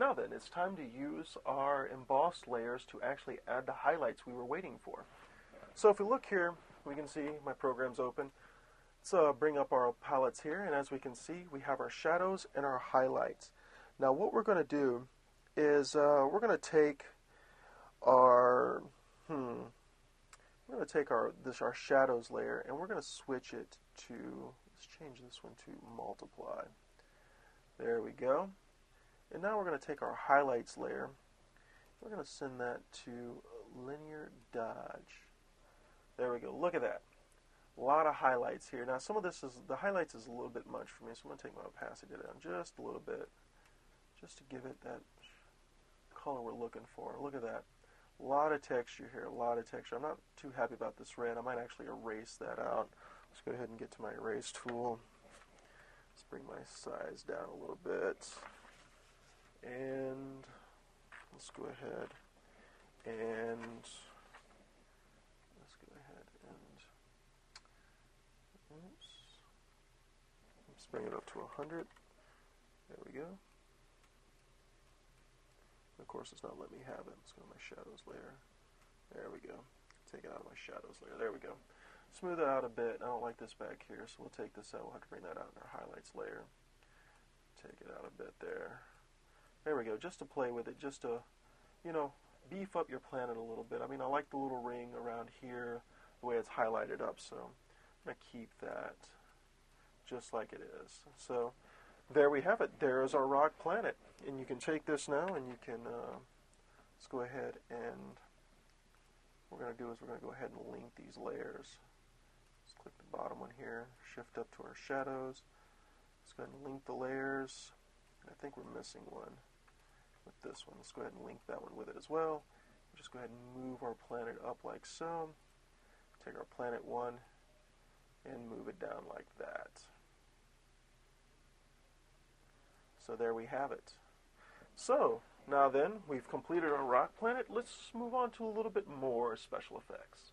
now then, it's time to use our embossed layers to actually add the highlights we were waiting for. So if we look here, we can see my program's open. Let's bring up our palettes here, and as we can see, we have our shadows and our highlights. Now what we're going to do is we're going to take our our shadows layer, and we're going to switch it to, let's change this one to multiply. There we go. And now we're going to take our highlights layer. We're going to send that to linear dodge. There we go. Look at that. A lot of highlights here. Now some of this is, the highlights is a little bit much for me, so I'm going to take my opacity down just a little bit, just to give it that color we're looking for. Look at that. A lot of texture here, a lot of texture. I'm not too happy about this red. I might actually erase that out. Let's go ahead and get to my erase tool. Let's bring my size down a little bit. And let's go ahead and let's bring it up to 100. There we go. Of course, it's not letting me have it. Let's go to my shadows layer. There we go. Take it out of my shadows layer. There we go. Smooth it out a bit. I don't like this back here, so we'll take this out. We'll have to bring that out in our highlights layer. Take it out a bit there. There we go. Just to play with it, just to, you know, beef up your planet a little bit. I mean, I like the little ring around here, the way it's highlighted up, so I'm going to keep that just like it is. So there we have it. There is our rock planet. And you can take this now and you can, let's go ahead and what we're going to do is we're going to go ahead and link these layers. Let's click the bottom one here, shift up to our shadows. Let's go ahead and link the layers. I think we're missing one with this one. Let's go ahead and link that one with it as well. Just go ahead and move our planet up like so. Take our planet 1 and move it down like that. So there we have it. So now then, we've completed our rock planet. Let's move on to a little bit more special effects.